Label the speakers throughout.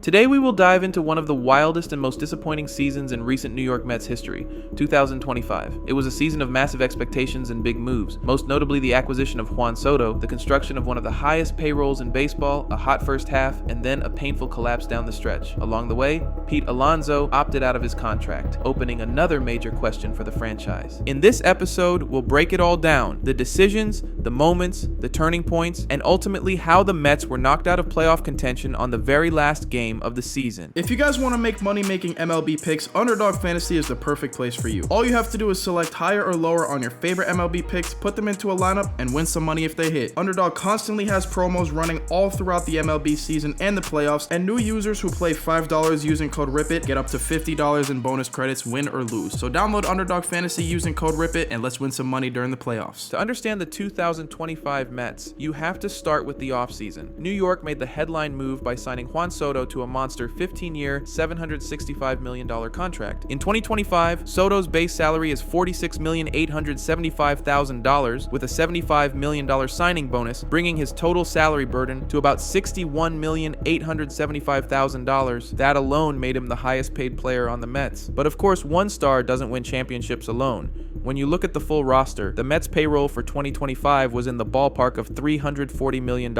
Speaker 1: Today we will dive into one of the wildest and most disappointing seasons in recent New York Mets history, 2025. It was a season of massive expectations and big moves, most notably the acquisition of Juan Soto, the construction of one of the highest payrolls in baseball, a hot first half, and then a painful collapse down the stretch. Along the way, Pete Alonso opted out of his contract, opening another major question for the franchise. In this episode, we'll break it all down, the decisions, the moments, the turning points, and ultimately how the Mets were knocked out of playoff contention on the very last game of the season.
Speaker 2: If you guys want to make money making MLB picks, Underdog Fantasy is the perfect place for you. All you have to do is select higher or lower on your favorite MLB picks, put them into a lineup, and win some money if they hit. Underdog constantly has promos running all throughout the MLB season and the playoffs, and new users who play $5 using code RIPIT get up to $50 in bonus credits, win or lose. So download Underdog Fantasy using code RIPIT and let's win some money during the playoffs.
Speaker 1: To understand the 2025 Mets, you have to start with the offseason. New York made the headline move by signing Juan Soto to a monster 15-year, $765 million contract. In 2025, Soto's base salary is $46,875,000 with a $75 million signing bonus, bringing his total salary burden to about $61,875,000. That alone made him the highest paid player on the Mets. But of course, one star doesn't win championships alone. When you look at the full roster, the Mets' payroll for 2025 was in the ballpark of $340 million,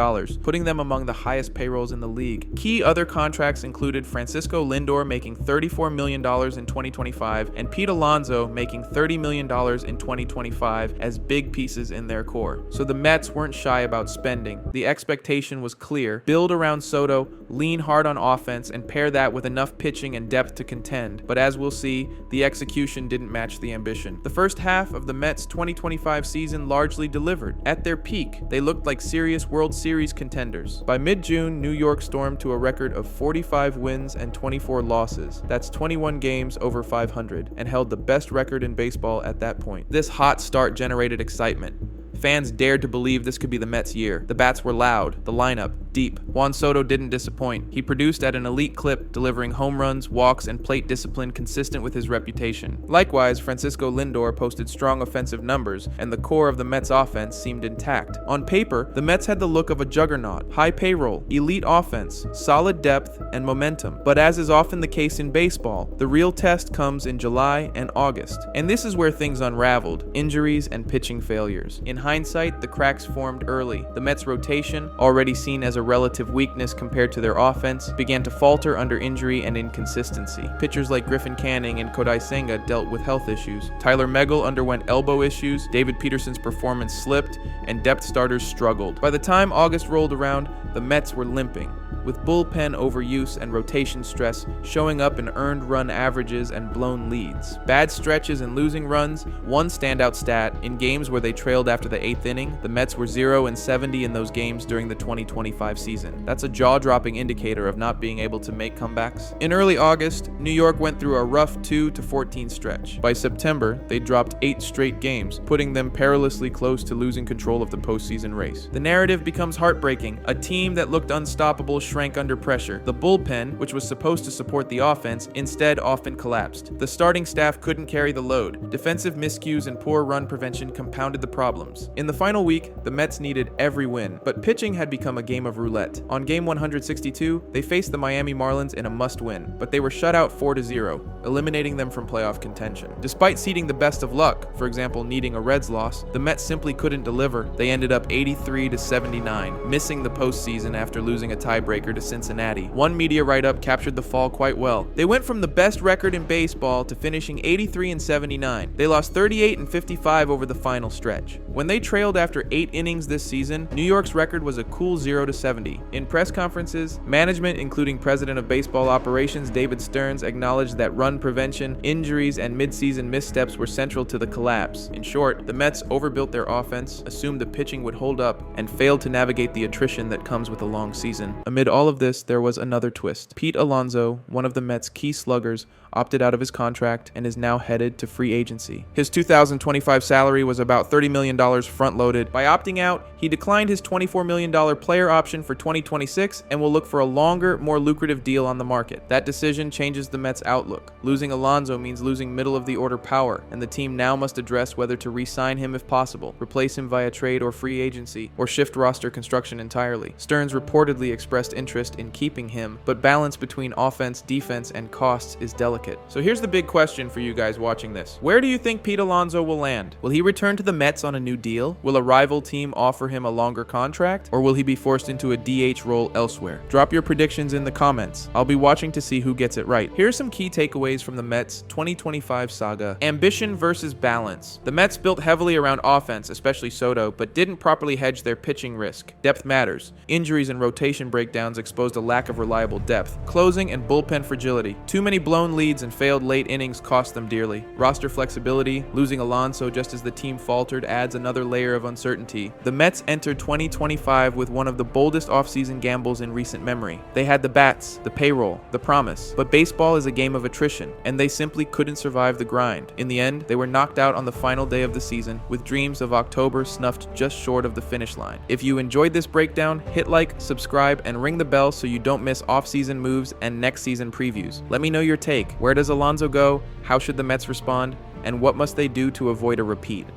Speaker 1: putting them among the highest payrolls in the league. Key other contracts included Francisco Lindor making $34 million in 2025 and Pete Alonso making $30 million in 2025 as big pieces in their core. So the Mets weren't shy about spending. The expectation was clear: build around Soto, lean hard on offense, and pair that with enough pitching and depth to contend. But as we'll see, the execution didn't match the ambition. The first half of the Mets' 2025 season largely delivered. At their peak, they looked like serious World Series contenders. By mid-June, New York stormed to a record of 45 wins and 24 losses. That's 21 games over 500, and held the best record in baseball at that point. This hot start generated excitement. Fans dared to believe this could be the Mets' year. The bats were loud, the lineup deep. Juan Soto didn't disappoint. He produced at an elite clip, delivering home runs, walks, and plate discipline consistent with his reputation. Likewise, Francisco Lindor posted strong offensive numbers, and the core of the Mets' offense seemed intact. On paper, the Mets had the look of a juggernaut: high payroll, elite offense, solid depth, and momentum. But as is often the case in baseball, the real test comes in July and August. And this is where things unraveled: injuries and pitching failures. In hindsight, the cracks formed early. The Mets' rotation, already seen as a relative weakness compared to their offense, began to falter under injury and inconsistency. Pitchers like Griffin Canning and Kodai Senga dealt with health issues. Tyler Megill underwent elbow issues, David Peterson's performance slipped, and depth starters struggled. By the time August rolled around, the Mets were limping, with bullpen overuse and rotation stress showing up in earned run averages and blown leads. Bad stretches and losing runs. One standout stat: in games where they trailed after the 8th inning, the Mets were 0-70 in those games during the 2025 season. That's a jaw-dropping indicator of not being able to make comebacks. In early August, New York went through a rough 2-14 stretch. By September, they dropped 8 straight games, putting them perilously close to losing control of the postseason race. The narrative becomes heartbreaking. A team that looked unstoppable shrank under pressure. The bullpen, which was supposed to support the offense, instead often collapsed. The starting staff couldn't carry the load. Defensive miscues and poor run prevention compounded the problems. In the final week, the Mets needed every win, but pitching had become a game of roulette. On game 162, they faced the Miami Marlins in a must-win, but they were shut out 4-0, eliminating them from playoff contention. Despite seeding the best of luck, for example needing a Reds loss, the Mets simply couldn't deliver. They ended up 83-79, missing the postseason after losing a tiebreaker to Cincinnati. One media write-up captured the fall quite well. They went from the best record in baseball to finishing 83-79. They lost 38-55 over the final stretch. When they trailed after 8 innings this season, New York's record was a cool 0-70. In press conferences, management, including President of Baseball Operations David Stearns, acknowledged that run prevention, injuries, and midseason missteps were central to the collapse. In short, the Mets overbuilt their offense, assumed the pitching would hold up, and failed to navigate the attrition that comes with a long season. Amid all of this, there was another twist. Pete Alonso, one of the Mets' key sluggers, opted out of his contract and is now headed to free agency. His 2025 salary was about $30 million front-loaded. By opting out, he declined his $24 million player option for 2026 and will look for a longer, more lucrative deal on the market. That decision changes the Mets' outlook. Losing Alonso means losing middle-of-the-order power, and the team now must address whether to re-sign him if possible, replace him via trade or free agency, or shift roster construction entirely. Stearns reportedly expressed interest in keeping him, but balance between offense, defense, and costs is delicate. So here's the big question for you guys watching this. Where do you think Pete Alonso will land? Will he return to the Mets on a new deal? Will a rival team offer him a longer contract? Or will he be forced into a DH role elsewhere? Drop your predictions in the comments. I'll be watching to see who gets it right. Here are some key takeaways from the Mets 2025 saga. Ambition versus balance. The Mets built heavily around offense, especially Soto, but didn't properly hedge their pitching risk. Depth matters. Injuries and rotation breakdowns exposed a lack of reliable depth. Closing and bullpen fragility. Too many blown leads and failed late innings cost them dearly. Roster flexibility, losing Alonso just as the team faltered adds another layer of uncertainty. The Mets entered 2025 with one of the boldest offseason gambles in recent memory. They had the bats, the payroll, the promise. But baseball is a game of attrition, and they simply couldn't survive the grind. In the end, they were knocked out on the final day of the season, with dreams of October snuffed just short of the finish line. If you enjoyed this breakdown, hit like, subscribe, and ring the bell so you don't miss off-season moves and next season previews. Let me know your take. Where does Alonso go? How should the Mets respond? And what must they do to avoid a repeat?